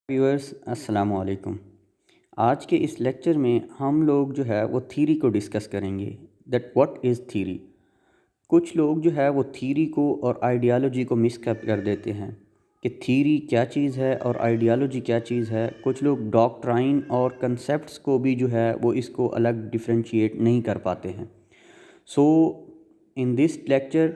Viewers अस्सलाम वालेकुम। आज के इस लेक्चर में हम लोग जो है वो थीरी को डिस्कस करेंगे दैट व्हाट इज़ थीरी। कुछ लोग जो है वो थीरी को और आइडियालॉजी को मिसकैप कर देते हैं कि थीरी क्या चीज़ है और आइडियालॉजी क्या चीज़ है। कुछ लोग डॉक्ट्राइन और कंसेप्ट्स को भी जो है वो इसको अलग डिफरेंशिएट नहीं कर पाते हैं। So, in this lecture,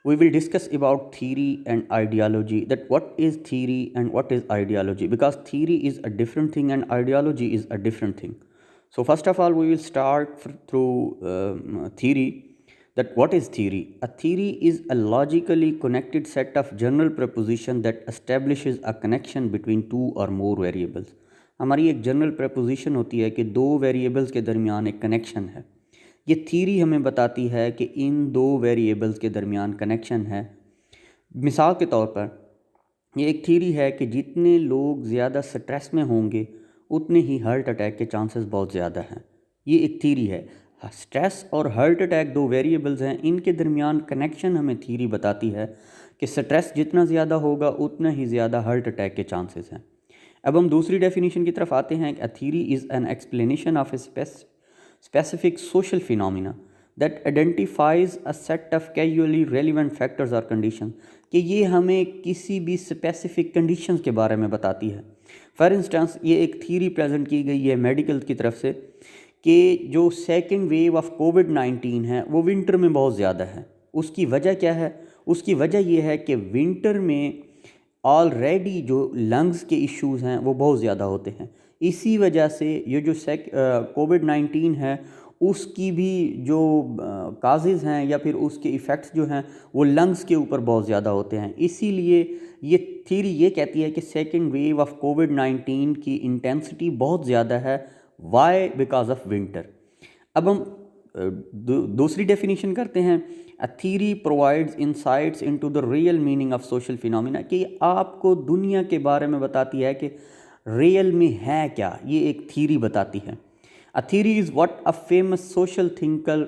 we will discuss about theory and ideology. That what is theory and what is ideology? Because theory is a different thing and ideology is a different thing. So, first of all, we will start through theory. That what is theory? A theory is a logically connected set of general proposition that establishes a connection between two or more variables. हमारी एक general preposition होती है कि दो variables के दरमियान एक connection है। ये थीरी हमें बताती है कि इन दो वेरिएबल्स के दरमियान कनेक्शन है। मिसाल के तौर पर ये एक थीरी है कि जितने लोग ज़्यादा स्ट्रेस में होंगे उतने ही हार्ट अटैक के चांसेस बहुत ज़्यादा हैं। ये एक थीरी है। स्ट्रेस और हार्ट अटैक दो वेरिएबल्स हैं, इनके दरमियान कनेक्शन हमें थीरी बताती है कि स्ट्रेस जितना ज़्यादा होगा उतना ही ज़्यादा हार्ट अटैक के चांसेस हैं। अब हम दूसरी डेफिनेशन की तरफ आते हैं कि a theory is an explanation of a specific social phenomena that identifies a set of causally relevant factors or conditions, कि ये हमें किसी भी स्पेसिफिक कंडीशंस के बारे में बताती है। फॉर इंस्टेंस ये एक थीरी प्रेजेंट की गई है मेडिकल की तरफ से कि जो सेकेंड वेव ऑफ कोविड-19 है वो विंटर में बहुत ज़्यादा है। उसकी वजह क्या है? उसकी वजह ये है कि विंटर में ऑलरेडी जो लंग्स के इश्यूज़ हैं वो बहुत ज़्यादा होते हैं। इसी वजह से ये जो कोविड-19 है उसकी भी जो काजेज़ हैं या फिर उसके इफ़ेक्ट्स जो हैं वो लंग्स के ऊपर बहुत ज़्यादा होते हैं। इसीलिए ये थ्योरी ये कहती है कि सेकेंड वेव ऑफ कोविड-19 की इंटेंसिटी बहुत ज़्यादा है। वाई? Because of winter. अब हम दूसरी डेफिनेशन करते हैं। A theory provides insights into the real meaning of social phenomena, कि आपको दुनिया के बारे में बताती है कि रियल में है क्या। ये एक थ्योरी बताती है। अ theory is what a famous social thinker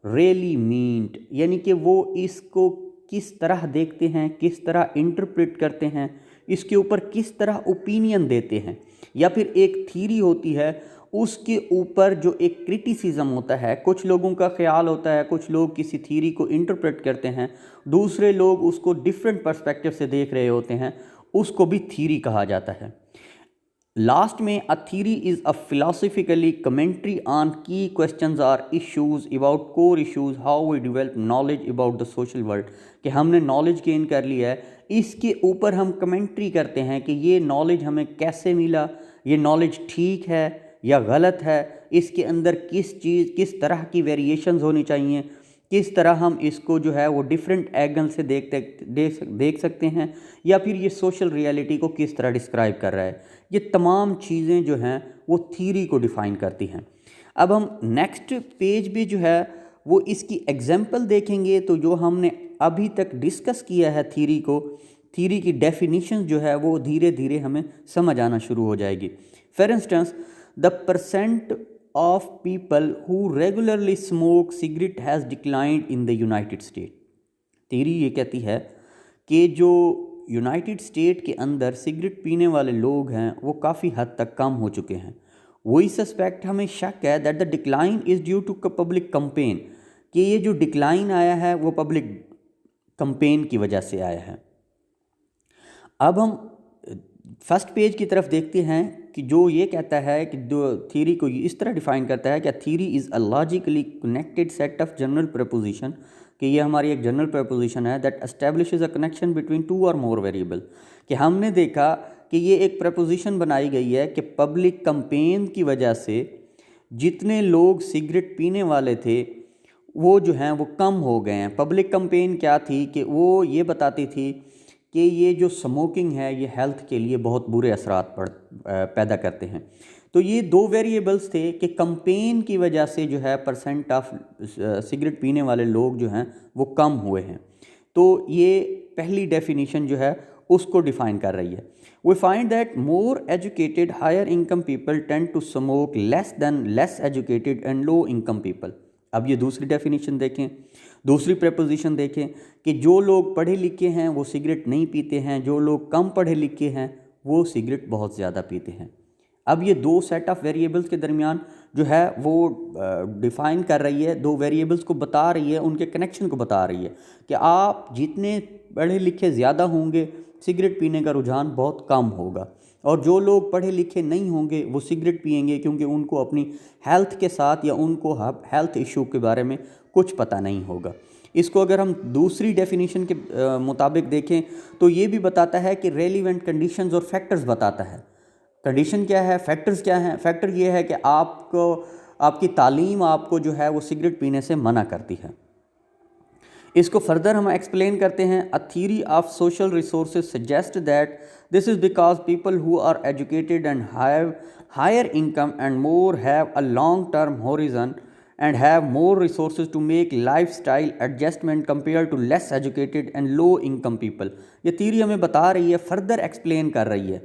really meant, यानी कि वो इसको किस तरह देखते हैं, किस तरह इंटरप्रेट करते हैं, इसके ऊपर किस तरह ओपिनियन देते हैं। या फिर एक थ्योरी होती है उसके ऊपर जो एक क्रिटिसिज्म होता है, कुछ लोगों का ख्याल होता है, कुछ लोग किसी थ्योरी को इंटरप्रेट करते हैं, दूसरे लोग उसको डिफरेंट पर्सपेक्टिव से देख रहे होते हैं, उसको भी थ्योरी कहा जाता है। लास्ट में a theory is a philosophically commentary on key questions or issues about core issues how we develop knowledge about the social world, कि हमने नॉलेज गेन कर लिया है, इसके ऊपर हम कमेंट्री करते हैं कि ये नॉलेज हमें कैसे मिला, ये नॉलेज ठीक है या गलत है, इसके अंदर किस तरह की वेरिएशंस होनी चाहिए, किस तरह हम इसको जो है वो डिफरेंट एंगल से देख सकते हैं, या फिर ये सोशल रियलिटी को किस तरह डिस्क्राइब कर रहा है। ये तमाम चीज़ें जो हैं वो थ्योरी को डिफ़ाइन करती हैं। अब हम नेक्स्ट पेज पे जो है वो इसकी एग्जांपल देखेंगे। तो जो हमने अभी तक डिस्कस किया है थ्योरी को, थ्योरी की डेफिनेशन जो है वो धीरे धीरे हमें समझ आना शुरू हो जाएगी। For instance, the percent of people who regularly smoke cigarette has declined in the United States। Theory ये कहती है कि जो यूनाइटेड स्टेट के अंदर सिगरेट पीने वाले लोग हैं वो काफ़ी हद तक कम हो चुके हैं। वही सस्पेक्ट, हमें शक है that the decline is due to public campaign, कि ये जो डिक्लाइन आया है वो पब्लिक कंपेन की वजह से आया है। अब हम फर्स्ट पेज की तरफ देखते हैं कि जो ये कहता है कि जो थ्योरी को इस तरह डिफाइन करता है कि theory is a logically connected set of general preposition, कि ये हमारी एक जनरल प्रपोजिशन है that establishes a connection between two और मोर वेरिएबल। कि हमने देखा कि ये एक प्रपोजिशन बनाई गई है कि पब्लिक कंपेन की वजह से जितने लोग सिगरेट पीने वाले थे वो जो हैं वो कम हो गए हैं। पब्लिक कंपेन क्या थी कि वो ये बताती थी कि ये जो स्मोकिंग है ये हेल्थ के लिए बहुत बुरे असरात पैदा करते हैं। तो ये दो वेरिएबल्स थे कि कंपेन की वजह से जो है परसेंट ऑफ सिगरेट पीने वाले लोग जो हैं वो कम हुए हैं। तो ये पहली डेफिनेशन जो है उसको डिफाइन कर रही है। We find that more educated higher income people tend to smoke less than less educated and low income people. अब ये दूसरी डेफिनेशन देखें, दूसरी प्रपोजिशन देखें कि जो लोग पढ़े लिखे हैं वो सिगरेट नहीं पीते हैं, जो लोग कम पढ़े लिखे हैं वो सिगरेट बहुत ज़्यादा पीते हैं। अब ये दो सेट ऑफ वेरिएबल्स के दरमियान जो है वो डिफ़ाइन कर रही है, दो वेरिएबल्स को बता रही है, उनके कनेक्शन को बता रही है कि आप जितने पढ़े लिखे ज़्यादा होंगे सिगरेट पीने का रुझान बहुत कम होगा, और जो लोग पढ़े लिखे नहीं होंगे वो सिगरेट पिएंगे क्योंकि उनको अपनी हेल्थ के साथ या उनको हेल्थ इशू के बारे में कुछ पता नहीं होगा। इसको अगर हम दूसरी डेफिनेशन के मुताबिक देखें तो ये भी बताता है कि रेलिवेंट कंडीशंस और फैक्टर्स बताता है। कंडीशन क्या है, फैक्टर्स क्या हैं? फैक्टर ये है कि आपको आपकी तालीम आपको जो है वो सिगरेट पीने से मना करती है। इसको फर्दर हम एक्सप्लेन करते हैं। A theory of social resources suggest that this is because people who are educated and have higher income and more have a long term horizon and have more resources to make lifestyle adjustment compared to less educated and low income people। ये theory हमें बता रही है, further explain कर रही है,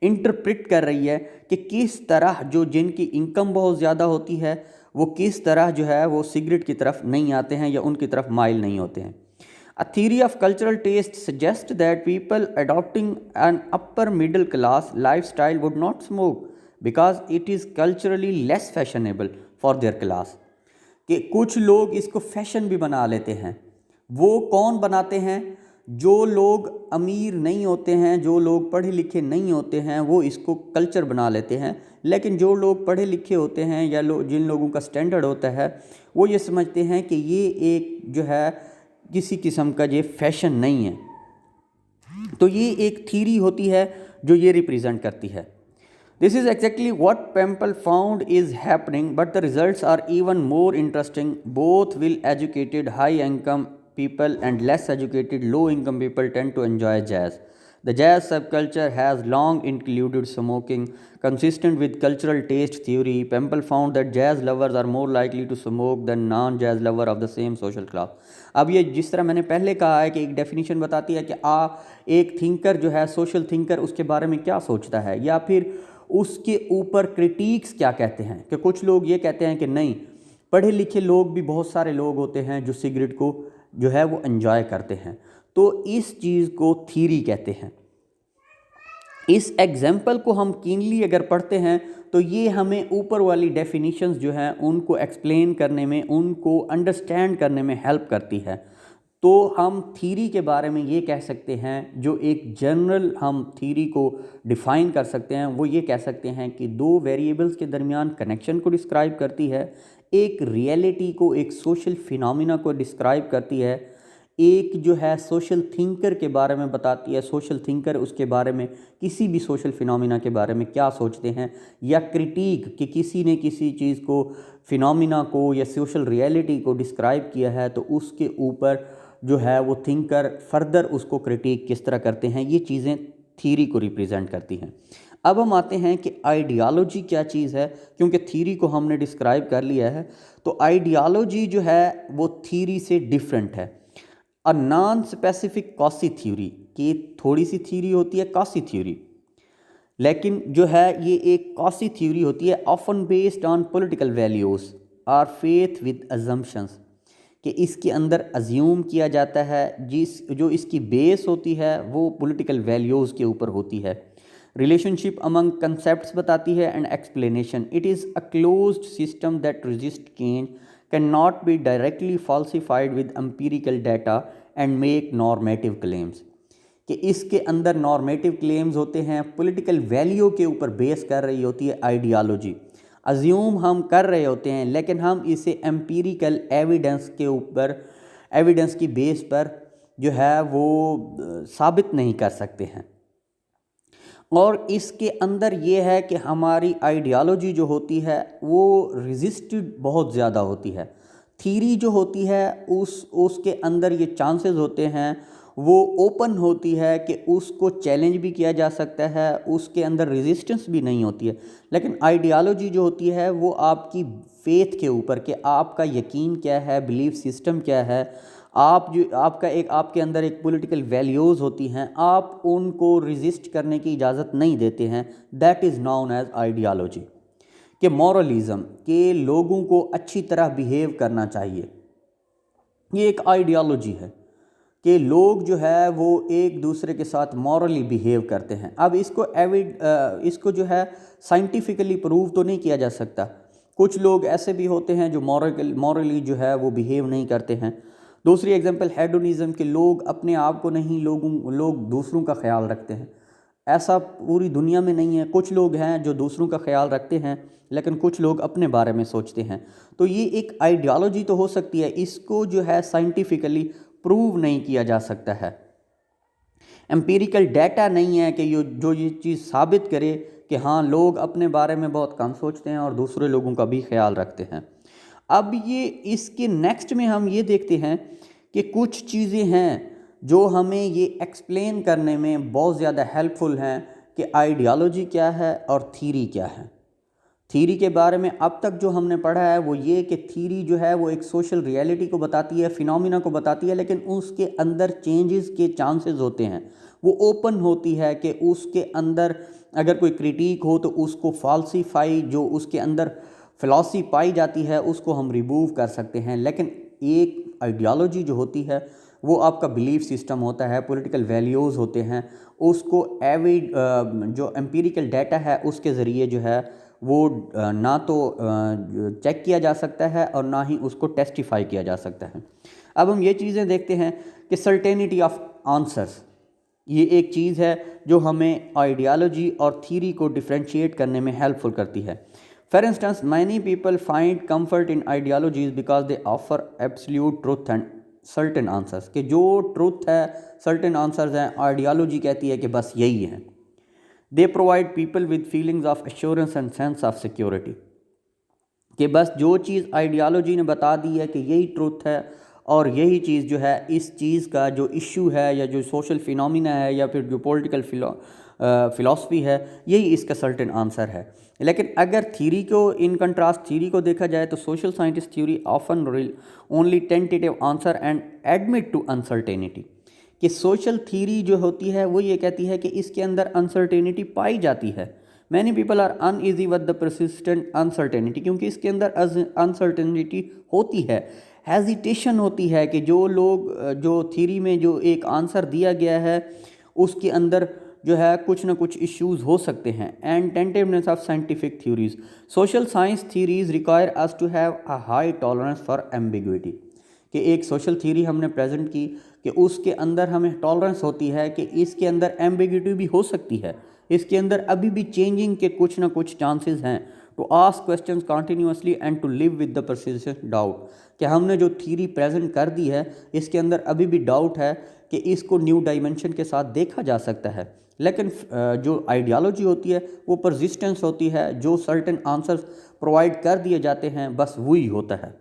interpret कर रही है कि किस तरह जो जिनकी इनकम बहुत ज़्यादा होती है वो किस तरह जो है वो सिगरेट की तरफ नहीं आते हैं या उनकी तरफ माइल नहीं होते हैं। A theory of cultural taste suggests that people adopting an upper middle class lifestyle would not smoke because it is culturally less fashionable for their class। कि कुछ लोग इसको फैशन भी बना लेते हैं। वो कौन बनाते हैं? जो लोग अमीर नहीं होते हैं, जो लोग पढ़े लिखे नहीं होते हैं, वो इसको कल्चर बना लेते हैं। लेकिन जो लोग पढ़े लिखे होते हैं या जिन लोगों का स्टैंडर्ड होता है वो ये समझते हैं कि ये एक जो है किसी किस्म का ये फैशन नहीं है। तो ये एक थ्योरी होती है जो ये रिप्रेजेंट करती है। This is exactly what Pample found is happening, but the results are even more interesting. Both well-educated, high-income people and less-educated, low-income people tend to enjoy jazz. The jazz subculture has long included smoking. Consistent with cultural taste theory, Pample found that jazz lovers are more likely to smoke than non-jazz lover of the same social class. अब ये जिस तरह मैंने पहले कहा है कि एक डेफिनेशन बताती है कि एक थिंकर जो है, सोशल थिंकर, उसके बारे में क्या सोचता है या फिर उसके ऊपर क्रिटिक्स क्या कहते हैं। कि कुछ लोग ये कहते हैं कि नहीं, पढ़े लिखे लोग भी बहुत सारे लोग होते हैं जो सिगरेट को जो है वो एंजॉय करते हैं। तो इस चीज़ को थ्योरी कहते हैं। इस एग्जाम्पल को हम कीनली अगर पढ़ते हैं तो ये हमें ऊपर वाली डेफिनेशंस जो हैं उनको एक्सप्लेन करने में, उनको अंडरस्टैंड करने में हेल्प करती है। तो हम थ्योरी के बारे में ये कह सकते हैं, जो एक जनरल हम थ्योरी को डिफ़ाइन कर सकते हैं, वो ये कह सकते हैं कि दो वेरिएबल्स के दरमियान कनेक्शन को डिस्क्राइब करती है, एक रियलिटी को, एक सोशल फिनोमिना को डिस्क्राइब करती है, एक जो है सोशल थिंकर के बारे में बताती है, सोशल थिंकर उसके बारे में किसी भी सोशल फिनोमिना के बारे में क्या सोचते हैं, या क्रिटिक कि किसी ने किसी चीज़ को, फिनोमिना को या सोशल रियलिटी को डिस्क्राइब किया है तो उसके ऊपर जो है वो थिंकर फर्दर उसको क्रिटिक किस तरह करते हैं। ये चीज़ें थ्योरी को रिप्रेजेंट करती हैं। अब हम आते हैं कि आइडियालॉजी क्या चीज़ है। क्योंकि थ्योरी को हमने डिस्क्राइब कर लिया है तो आइडियालॉजी जो है वो थ्योरी से डिफरेंट है। A non specific quasi theory, कि थोड़ी सी थ्योरी होती है कॉसी थ्योरी, लेकिन जो है ये एक कॉसी थ्योरी होती है, often based on political values और फेथ विद अजम्पशंस, कि इसके अंदर अज्यूम किया जाता है, जो इसकी बेस होती है वो पॉलिटिकल वैल्यूज़ के ऊपर होती है। रिलेशनशिप अमंग कंसेप्ट्स बताती है and explanation. It is a closed system that resist change, can not be directly falsified with empirical data and make normative claims, कि इसके अंदर नॉर्मेटिव क्लेम्स होते हैं, पॉलिटिकल वैल्यू के ऊपर बेस कर रही होती है आइडियालॉजी। अज्यूम हम कर रहे होते हैं लेकिन हम इसे एम्पिरिकल एविडेंस के ऊपर, एविडेंस की बेस पर जो है वो साबित नहीं कर सकते हैं। और इसके अंदर ये है कि हमारी आइडियालॉजी जो होती है वो रेजिस्टेड बहुत ज़्यादा होती है। थ्योरी जो होती है उसके अंदर ये चांसेस होते हैं, वो ओपन होती है कि उसको चैलेंज भी किया जा सकता है, उसके अंदर रेजिस्टेंस भी नहीं होती है। लेकिन आइडियालॉजी जो होती है वो आपकी फेथ के ऊपर, कि आपका यकीन क्या है, बिलीफ सिस्टम क्या है, आपके अंदर एक पॉलिटिकल वैल्यूज़ होती हैं, आप उनको रेजिस्ट करने की इजाज़त नहीं देते हैं। That is known as ideology. कि मॉरलिज़म, के लोगों को अच्छी तरह बिहेव करना चाहिए, ये एक आइडियालॉजी है। कि लोग जो है वो एक दूसरे के साथ मॉरली बिहेव करते हैं। अब इसको जो है साइंटिफिकली प्रूव तो नहीं किया जा सकता। कुछ लोग ऐसे भी होते हैं जो मॉरली जो है वो बिहेव नहीं करते हैं। दूसरी एग्जांपल हेडोनिज्म के लोग अपने आप को नहीं, लोग दूसरों का ख्याल रखते हैं। ऐसा पूरी दुनिया में नहीं है। कुछ लोग हैं जो दूसरों का ख्याल रखते हैं, लेकिन कुछ लोग अपने बारे में सोचते हैं। तो ये एक आइडियोलॉजी तो हो सकती है, इसको जो है साइंटिफिकली प्रूव नहीं किया जा सकता है। एम्पिरिकल डाटा नहीं है कि ये चीज़ साबित करे कि हाँ, लोग अपने बारे में बहुत कम सोचते हैं और दूसरे लोगों का भी ख्याल रखते हैं। अब ये इसके नेक्स्ट में हम ये देखते हैं कि कुछ चीज़ें हैं जो हमें ये एक्सप्लेन करने में बहुत ज़्यादा हेल्पफुल हैं कि आइडियोलॉजी क्या है और थीरी क्या है। थीरी के बारे में अब तक जो हमने पढ़ा है वो ये कि थीरी जो है वो एक सोशल रियलिटी को बताती है, फिनोमिना को बताती है, लेकिन उसके अंदर चेंजेस के चांसेस होते हैं। वो ओपन होती है कि उसके अंदर अगर कोई क्रिटिक हो तो उसको फॉल्सीफाई, जो उसके अंदर फिलॉसफी पाई जाती है उसको हम रिमूव कर सकते हैं। लेकिन एक आइडियोलॉजी जो होती है वो आपका बिलीफ सिस्टम होता है, पॉलिटिकल वैल्यूज़ होते हैं, उसको जो एम्पिरिकल डाटा है उसके ज़रिए जो है वो ना तो चेक किया जा सकता है और ना ही उसको टेस्टिफाई किया जा सकता है। अब हम ये चीज़ें देखते हैं कि सर्टेनिटी ऑफ आंसर्स, ये एक चीज़ है जो हमें आइडियोलॉजी और थीरी को डिफ्रेंशिएट करने में हेल्पफुल करती है। For instance, many people find comfort in ideologies because they offer absolute truth and certain answers, कि जो ट्रूथ है, सर्टेन आंसर्स हैं, आइडियोलॉजी कहती है कि बस यही है। They provide people with feelings of assurance and sense of security, कि बस जो चीज़ आइडियोलॉजी ने बता दी है कि यही ट्रूथ है और यही चीज़ जो है, इस चीज़ का जो इश्यू है या जो सोशल फिनोमिना है या फिर जो पॉलिटिकल फिलॉसफी है, यही इसका सर्टेन आंसर है। लेकिन अगर थ्योरी को, इन कंट्रास्ट थ्योरी को देखा जाए तो social scientist theory often only tentative answer and admit to uncertainty, कि सोशल थ्योरी जो होती है वो ये कहती है कि इसके अंदर अनसर्टेनिटी पाई जाती है। Many people are uneasy with the persistent uncertainty, क्योंकि इसके अंदर अनसर्टेनिटी होती है, हेजिटेशन होती है कि जो लोग, जो थ्योरी में जो एक आंसर दिया गया है उसके अंदर जो है कुछ ना कुछ इश्यूज हो सकते हैं। And tentativeness of scientific theories, social science theories require us to have a high tolerance for ambiguity, कि एक सोशल थ्योरी हमने प्रेजेंट की कि उसके अंदर हमें टॉलरेंस होती है कि इसके अंदर एम्बिग्विटी भी हो सकती है, इसके अंदर अभी भी चेंजिंग के कुछ ना कुछ चांसेस हैं। To ask questions continuously and to live with the persistent doubt, कि हमने जो थ्योरी प्रेजेंट कर दी है इसके अंदर अभी भी डाउट है कि इसको न्यू डायमेंशन के साथ देखा जा सकता है। लेकिन जो आइडियोलॉजी होती है वो परसिस्टेंस होती है, जो सर्टेन आंसर्स प्रोवाइड कर दिए जाते हैं बस वही होता है।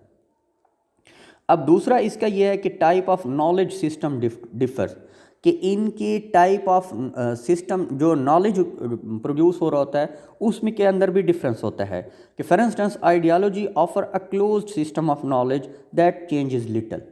अब दूसरा इसका यह है कि type of knowledge system differs, कि इनके टाइप ऑफ सिस्टम, जो नॉलेज प्रोड्यूस हो रहा होता है उसमें के अंदर भी डिफरेंस होता है। कि for instance, ideology offer a closed system of knowledge that changes little,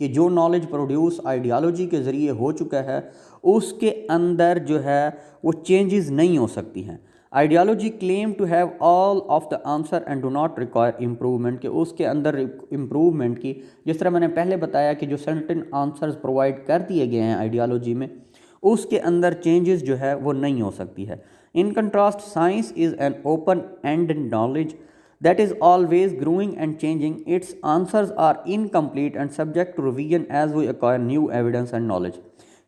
कि जो नॉलेज प्रोड्यूस आइडियोलॉजी के ज़रिए हो चुका है उसके अंदर जो है वो चेंजेस नहीं हो सकती हैं। Ideology claim to have all of the answer and do not require improvement, के उसके अंदर इम्प्रूवमेंट की, जिस तरह मैंने पहले बताया कि जो सर्टेन आंसर्स प्रोवाइड कर दिए गए हैं आइडियोलॉजी में, उसके अंदर चेंजेस जो है वो नहीं हो सकती है। In contrast, science is an open ended knowledge that is always growing and changing. Its answers are incomplete and subject to revision as we acquire new evidence and knowledge,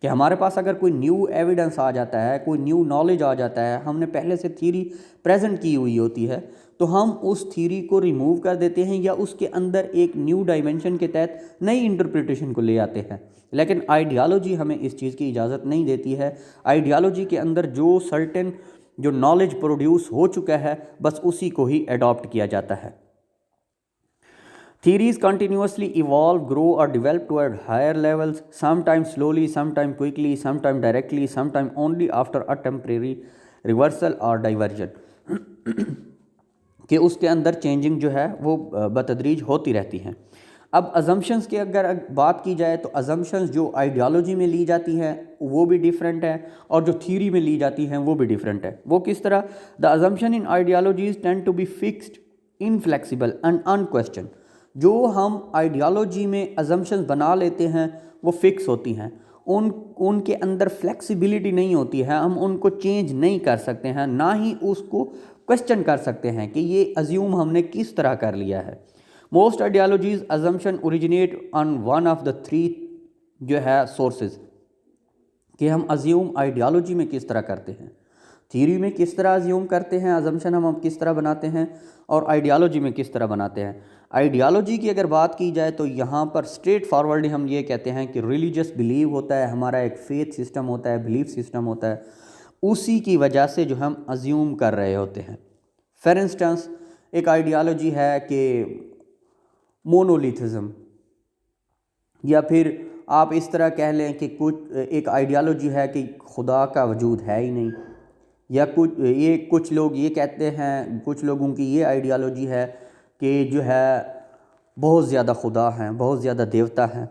कि हमारे पास अगर कोई न्यू एविडेंस आ जाता है, कोई new knowledge आ जाता है, हमने पहले से थ्योरी प्रेजेंट की हुई होती है, तो हम उस थ्योरी को रिमूव कर देते हैं या उसके अंदर एक न्यू डायमेंशन के तहत नई इंटरप्रिटेशन को ले आते हैं। लेकिन आइडियोलॉजी हमें इस चीज़ की इजाज़त नहीं देती है। आइडियोलॉजी के अंदर जो सर्टेन जो नॉलेज प्रोड्यूस हो चुका है बस उसी को ही अडॉप्ट किया जाता है। Theories continuously evolve, grow or develop toward higher levels, sometimes slowly, sometimes quickly, sometimes directly, sometimes only after a temporary reversal or diversion, कि उसके अंदर चेंजिंग जो है वो बतदरीज होती रहती हैं। अब अजम्पशंस की अगर बात की जाए तो अजम्पशंस जो आइडियोलॉजी में ली जाती हैं वो भी डिफरेंट है और जो थ्योरी में ली जाती हैं वो भी डिफरेंट है। वो किस तरह? The assumption in ideologies tend to be fixed, inflexible and unquestion, जो हम आइडियोलॉजी में अजम्पशंस बना लेते हैं वो फिक्स होती हैं, उनके अंदर फ्लेक्सिबिलिटी नहीं होती है, हम उनको चेंज नहीं कर सकते हैं, ना ही उसको क्वेश्चन कर सकते हैं कि ये अज्यूम हमने किस तरह कर लिया है। Most ideologies assumption originate on one of the three जो है सोर्सेज, कि हम अज्यूम आइडियोलॉजी में किस तरह करते हैं, थ्योरी में किस तरह अज्यूम करते हैं, अजम्पशन हम किस तरह बनाते हैं, और आइडियोलॉजी में किस तरह बनाते हैं। आइडियोलॉजी की अगर बात की जाए तो यहाँ पर स्ट्रेट फॉरवर्ड हम ये कहते हैं कि रिलीजियस बिलीव होता है, हमारा एक फेथ सिस्टम होता है, बिलीफ सिस्टम होता है, उसी की वजह से जो हम अज्यूम कर रहे होते हैं। फॉर इंस्टेंस एक आइडियोलॉजी है कि मोनोलिथिज्म, या फिर आप इस तरह कह लें कि कुछ एक आइडियोलॉजी है कि खुदा का वजूद है ही नहीं, या कुछ लोग ये कहते हैं, कुछ लोगों की ये आइडियोलॉजी है कि जो है बहुत ज़्यादा खुदा हैं, बहुत ज़्यादा देवता हैं।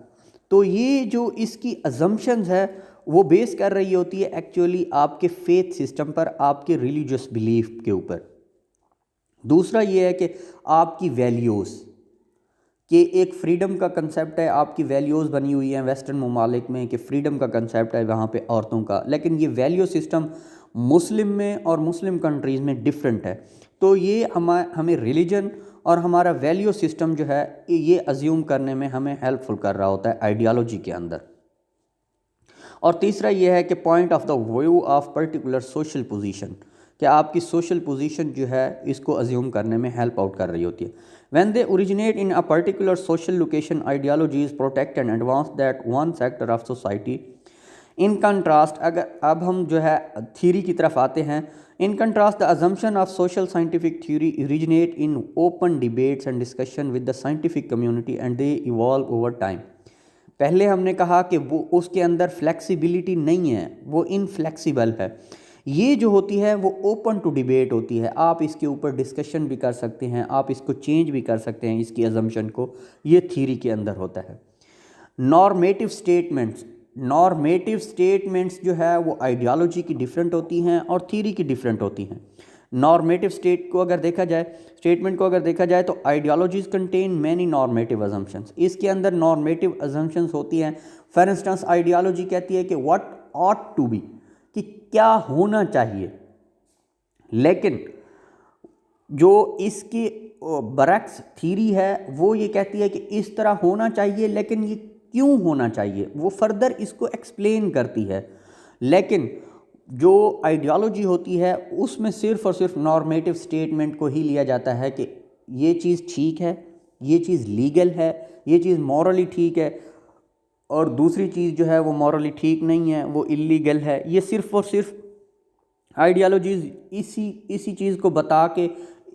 तो ये जो इसकी अजम्पशंस है वो बेस कर रही होती है एक्चुअली आपके फेथ सिस्टम पर, आपके रिलीजियस बिलीफ के ऊपर। दूसरा ये है कि आपकी वैल्यूज़, कि एक फ्रीडम का कंसेप्ट है, आपकी वैल्यूज़ बनी हुई हैं वेस्टर्न ममालिक में कि फ्रीडम का कंसेप्ट है वहाँ पे औरतों का, लेकिन ये वैल्यू सिस्टम मुस्लिम में और मुस्लिम कंट्रीज़ में डिफरेंट है। तो ये हमें रिलीजन और हमारा वैल्यू सिस्टम जो है ये अज्यूम करने में हमें हेल्पफुल कर रहा होता है आइडियोलॉजी के अंदर। और तीसरा ये है कि point of the view of particular social position, कि आपकी सोशल पोजीशन जो है इसको अज्यूम करने में हेल्प आउट कर रही होती है। When they originate in a particular social location, ideologies protect and advance that one sector of society. In contrast अगर अब हम जो है थ्योरी की तरफ आते हैं, in contrast the assumption of social scientific theory originate in open debates and discussion with the scientific community and they evolve over time. पहले हमने कहा कि वो उसके अंदर फ्लेक्सिबिलिटी नहीं है, वो इनफ्लेक्सिबल है। ये जो होती है वो ओपन टू डिबेट होती है, आप इसके ऊपर डिस्कशन भी कर सकते हैं, आप इसको चेंज भी कर सकते हैं, इसकी अजम्पशन को। ये थ्योरी के अंदर होता है। नॉर्मेटिव स्टेटमेंट्स जो है वो आइडियोलॉजी की डिफरेंट होती हैं और थ्योरी की डिफरेंट होती हैं। नॉर्मेटिव स्टेटमेंट को अगर देखा जाए तो ideologies contain many normative assumptions. इसके अंदर नॉर्मेटिव अजम्पशंस होती हैं। फॉर इंस्टेंस आइडियोलॉजी कहती है कि व्हाट ऑट टू बी, कि क्या होना चाहिए, लेकिन जो इसकी बरक्स थ्योरी है वो ये कहती है कि इस तरह होना चाहिए, लेकिन ये क्यों होना चाहिए वो फर्दर इसको एक्सप्लेन करती है। लेकिन जो आइडियोलॉजी होती है उसमें सिर्फ और सिर्फ नॉर्मेटिव स्टेटमेंट को ही लिया जाता है कि ये चीज़ ठीक है, ये चीज़ लीगल है, ये चीज़ मॉरली ठीक है, और दूसरी चीज़ जो है वो मॉरली ठीक नहीं है, वो इलीगल है। ये सिर्फ और सिर्फ आइडियोलॉजीज इसी चीज़ को बता के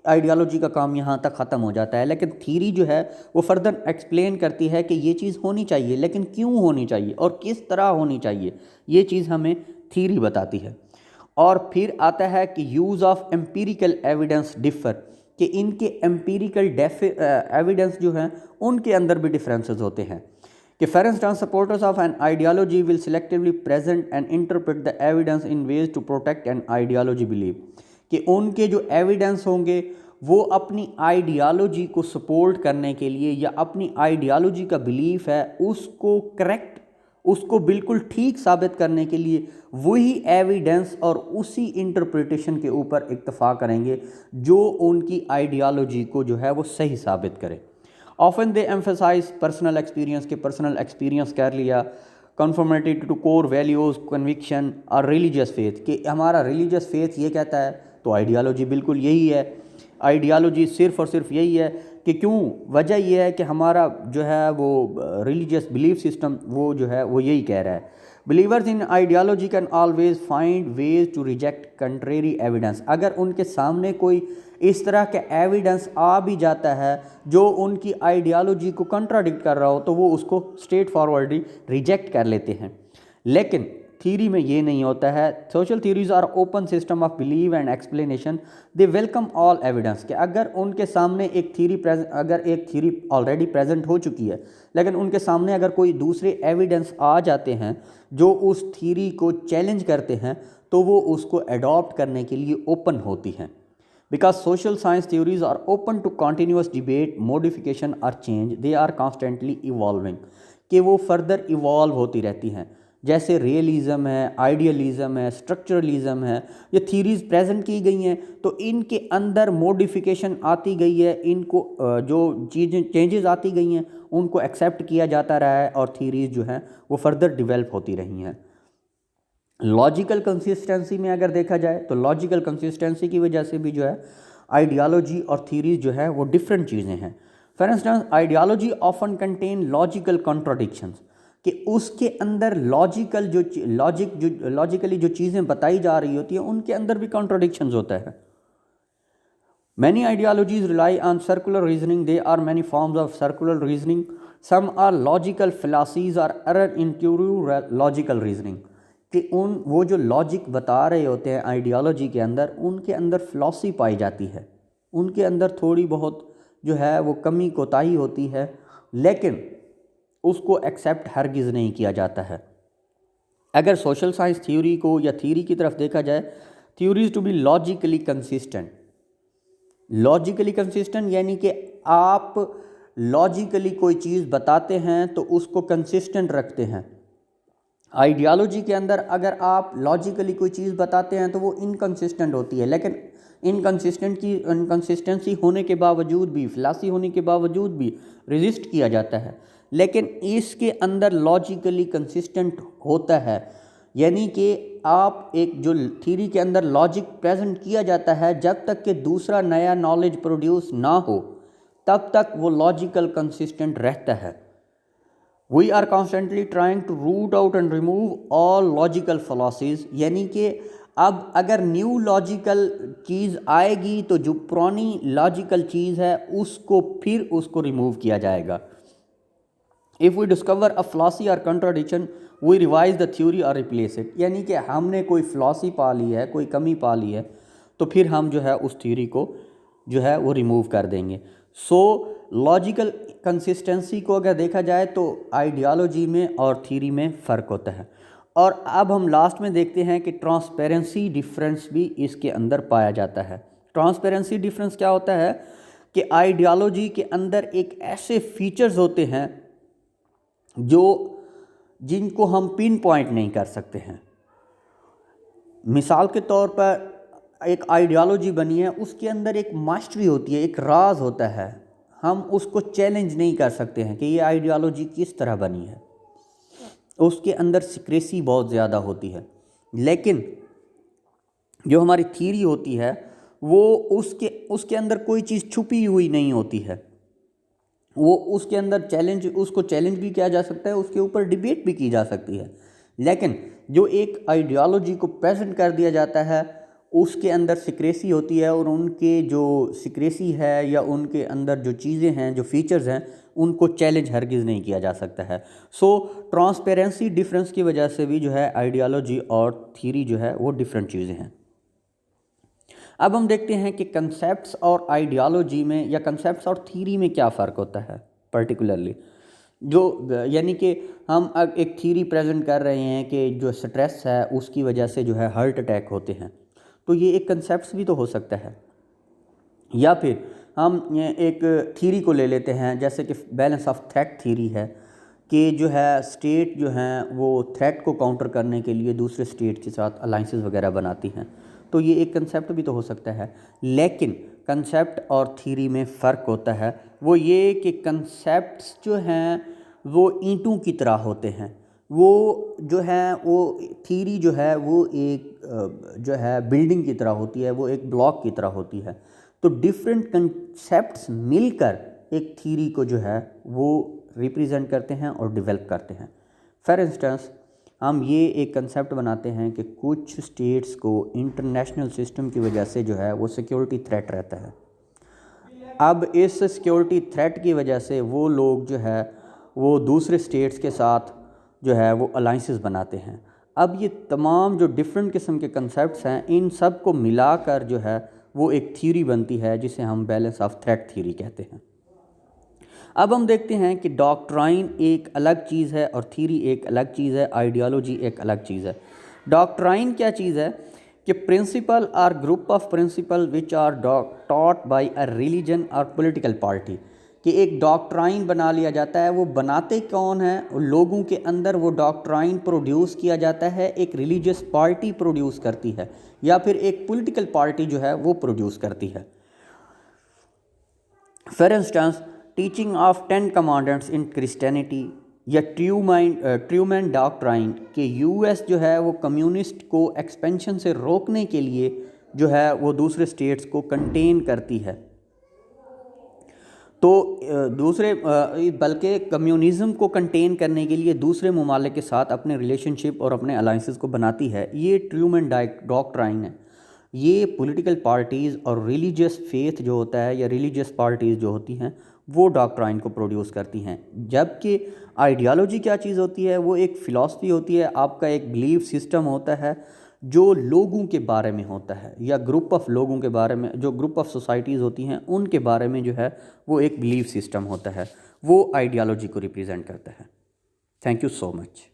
आइडियोलॉजी का काम यहाँ तक ख़त्म हो जाता है। लेकिन थ्योरी जो है वो फर्दर एक्सप्लेन करती है कि ये चीज़ होनी चाहिए, लेकिन क्यों होनी चाहिए और किस तरह होनी चाहिए, ये चीज़ हमें थ्योरी बताती है। और फिर आता है कि use of empirical evidence differ, कि इनके एम्पीरिकल एविडेंस जो हैं उनके अंदर भी डिफरेंसेस होते हैं। कि for instance supporters of an ideology will selectively present and interpret the evidence in ways to protect an ideology believe, कि उनके जो एविडेंस होंगे वो अपनी आइडियोलॉजी को सपोर्ट करने के लिए या अपनी आइडियोलॉजी का बिलीफ है उसको करेक्ट, उसको बिल्कुल ठीक साबित करने के लिए वही एविडेंस और उसी इंटरप्रिटेशन के ऊपर इत्तफाक करेंगे जो उनकी आइडियोलॉजी को जो है वो सही साबित करे। Often they emphasize personal experience, के पर्सनल एक्सपीरियंस कर लिया, conformity to core values, conviction और रिलीजियस फेथ, कि हमारा रिलीजियस फेथ ये कहता है तो आइडियोलॉजी बिल्कुल यही है। आइडियोलॉजी सिर्फ और सिर्फ यही है कि क्यों, वजह यह है कि हमारा जो है वो रिलीजियस बिलीफ सिस्टम वो जो है वो यही कह रहा है। Believers in ideology can always find ways to reject contrary evidence, अगर उनके सामने कोई इस तरह का एविडेंस आ भी जाता है जो उनकी आइडियोलॉजी को कंट्राडिक्ट कर रहा हो तो वो उसको स्ट्रेट फॉरवर्डली रिजेक्ट कर लेते हैं। लेकिन थ्योरी में ये नहीं होता है। Social theories are open system of believe and explanation, they welcome all evidence, कि अगर उनके सामने एक थ्योरी ऑलरेडी प्रेजेंट हो चुकी है लेकिन उनके सामने अगर कोई दूसरे एविडेंस आ जाते हैं जो उस थ्योरी को चैलेंज करते हैं तो वो उसको अडॉप्ट करने के लिए ओपन होती हैं। because social science theories are open to continuous debate, modification or change. They are constantly evolving, कि वो फर्दर इवॉल्व होती रहती हैं। जैसे रियलिज़म है, आइडियलिज़म है, स्ट्रक्चरलिज़म है, ये थीरीज़ प्रेजेंट की गई हैं, तो इनके अंदर मॉडिफिकेशन आती गई है, इनको जो चीज़ें चेंजेस आती गई हैं उनको एक्सेप्ट किया जाता रहा है और थीरीज़ जो हैं वो फर्दर डेवलप होती रही हैं। लॉजिकल कंसिस्टेंसी में अगर देखा जाए तो लॉजिकल कंसिस्टेंसी की वजह से भी जो है आइडियालॉजी और थीरीज जो है वो डिफरेंट चीज़ें हैं। For instance ideology often contain logical contradictions, कि उसके अंदर लॉजिकली जो चीज़ें बताई जा रही होती हैं उनके अंदर भी कॉन्ट्राडिक्शंस होता है। Many ideologies rely on circular reasoning. There are many forms of circular reasoning. Some are logical fallacies or error in pure logical reasoning. कि वो जो लॉजिक बता रहे होते हैं आइडियोलॉजी के अंदर, उनके अंदर फिलॉसफी पाई जाती है, उनके अंदर थोड़ी बहुत जो है वो कमी कोताही होती है, लेकिन उसको एक्सेप्ट हरगिज़ नहीं किया जाता है। अगर सोशल साइंस थ्योरी को या थ्योरी की तरफ देखा जाए, theories to be logically consistent. Logically consistent यानी कि आप लॉजिकली कोई चीज़ बताते हैं तो उसको कंसिस्टेंट रखते हैं। आइडियोलॉजी के अंदर अगर आप लॉजिकली कोई चीज़ बताते हैं तो वो इनकंसिस्टेंट होती है, लेकिन इनकंसिस्टेंसी होने के बावजूद भी, फिलॉसफी होने के बावजूद भी रेजिस्ट किया जाता है, लेकिन इसके अंदर लॉजिकली कंसिस्टेंट होता है। यानी कि आप एक जो थ्योरी के अंदर लॉजिक प्रेजेंट किया जाता है, जब तक कि दूसरा नया नॉलेज प्रोड्यूस ना हो तब तक वो लॉजिकल कंसिस्टेंट रहता है। We are constantly trying to root out and remove all logical fallacies, यानी कि अब अगर न्यू लॉजिकल चीज़ आएगी तो जो पुरानी लॉजिकल चीज़ है उसको रिमूव किया जाएगा। If we discover a fallacy or contradiction we revise the theory or replace it, यानी कि हमने कोई फ्लॉसी पा ली है, कोई कमी पा ली है, तो फिर हम जो है उस थ्योरी को जो है वो रिमूव कर देंगे। सो लॉजिकल कंसिस्टेंसी को अगर देखा जाए तो आइडियोलॉजी में और थ्योरी में फ़र्क होता है। और अब हम लास्ट में देखते हैं कि ट्रांसपेरेंसी डिफरेंस भी इसके अंदर पाया जाता है। ट्रांसपेरेंसी डिफरेंस क्या होता है कि आइडियोलॉजी के अंदर एक ऐसे फीचर्स होते हैं जिनको हम पिन पॉइंट नहीं कर सकते हैं। मिसाल के तौर पर एक आइडियोलॉजी बनी है, उसके अंदर एक मास्टरी होती है, एक राज होता है, हम उसको चैलेंज नहीं कर सकते हैं कि ये आइडियोलॉजी किस तरह बनी है, उसके अंदर सीक्रेसी बहुत ज़्यादा होती है। लेकिन जो हमारी थ्योरी होती है वो उसके अंदर कोई चीज़ छुपी हुई नहीं होती है, वो उसके अंदर उसको चैलेंज भी किया जा सकता है, उसके ऊपर डिबेट भी की जा सकती है। लेकिन जो एक आइडियोलॉजी को प्रेजेंट कर दिया जाता है उसके अंदर सीक्रेसी होती है, और उनके जो सीक्रेसी है या उनके अंदर जो चीज़ें हैं, जो फीचर्स हैं, उनको चैलेंज हरगिज़ नहीं किया जा सकता है। सो ट्रांसपेरेंसी डिफरेंस की वजह से भी जो है आइडियोलॉजी और थ्योरी जो है वो डिफरेंट चीज़ें हैं। अब हम देखते हैं कि कंसेप्ट्स और आइडियोलॉजी में या कंसेप्ट्स और थ्योरी में क्या फ़र्क होता है पर्टिकुलरली। यानी कि हम अब एक थ्योरी प्रेजेंट कर रहे हैं कि जो स्ट्रेस है उसकी वजह से जो है हार्ट अटैक होते हैं, तो ये एक कंसेप्ट्स भी तो हो सकता है। या फिर हम एक थ्योरी को ले लेते हैं जैसे कि बैलेंस ऑफ थ्रेट थ्योरी है, कि जो है स्टेट जो हैं वो थ्रेट को काउंटर करने के लिए दूसरे स्टेट के साथ अलाइंसेस वगैरह बनाती हैं, तो ये एक कंसेप्ट भी तो हो सकता है। लेकिन कंसेप्ट और थ्योरी में फ़र्क होता है, वो ये कि कंसेप्ट्स जो हैं वो ईंटों की तरह होते हैं, वो जो है वो थ्योरी जो है वो एक जो है बिल्डिंग की तरह होती है, वो एक ब्लॉक की तरह होती है। तो डिफरेंट कंसेप्ट्स मिलकर एक थ्योरी को जो है वो रिप्रेजेंट करते हैं और डेवलप करते हैं। फॉर इंस्टेंस हम ये एक कंसेप्ट बनाते हैं कि कुछ स्टेट्स को इंटरनेशनल सिस्टम की वजह से जो है वो सिक्योरिटी थ्रेट रहता है। अब इस सिक्योरिटी थ्रेट की वजह से वो लोग जो है वो दूसरे स्टेट्स के साथ जो है वो अलाइंसेस बनाते हैं। अब ये तमाम जो डिफरेंट किस्म के कंसेप्ट्स हैं, इन सब को मिलाकर जो है वो एक थ्योरी बनती है जिसे हम बैलेंस ऑफ थ्रेट थ्योरी कहते हैं। अब हम देखते हैं कि डॉक्ट्राइन एक अलग चीज़ है और थ्योरी एक अलग चीज़ है, आइडियोलॉजी एक अलग चीज़ है। डॉक्ट्राइन क्या चीज़ है कि principle are group of principle which are taught by a religion और पॉलिटिकल पार्टी, कि एक डॉक्ट्राइन बना लिया जाता है। वो बनाते कौन है? लोगों के अंदर वो डॉक्ट्राइन प्रोड्यूस किया जाता है, एक रिलीजियस पार्टी प्रोड्यूस करती है या फिर एक पॉलिटिकल पार्टी जो है वो प्रोड्यूस करती है। For instance teaching of 10 commandants in Christianity या ट्रूमैन डॉक्ट्राइन के यूएस जो है वो कम्युनिस्ट को एक्सपेंशन से रोकने के लिए जो है वो दूसरे स्टेट्स को कंटेन करती है। तो बल्कि कम्युनिज़म को कंटेन करने के लिए दूसरे ममालिक के साथ अपने रिलेशनशिप और अपने अलाइंसेस को बनाती है। ये ट्रूमैन डॉक्ट्राइन है। ये पॉलिटिकल पार्टीज़ और रिलीजियस फेथ जो होता है या रिलीजियस पार्टीज़ जो होती हैं वो डॉक्ट्राइन को प्रोड्यूस करती हैं। जबकि आइडियालॉजी क्या चीज़ होती है? वो एक फ़िलासफ़ी होती है, आपका एक बिलीफ सिस्टम होता है जो लोगों के बारे में होता है या ग्रुप ऑफ लोगों के बारे में, जो ग्रुप ऑफ सोसाइटीज़ होती हैं उनके बारे में जो है वो एक बिलीफ सिस्टम होता है, वो आइडियालॉजी को रिप्रेजेंट करता है। Thank you so much.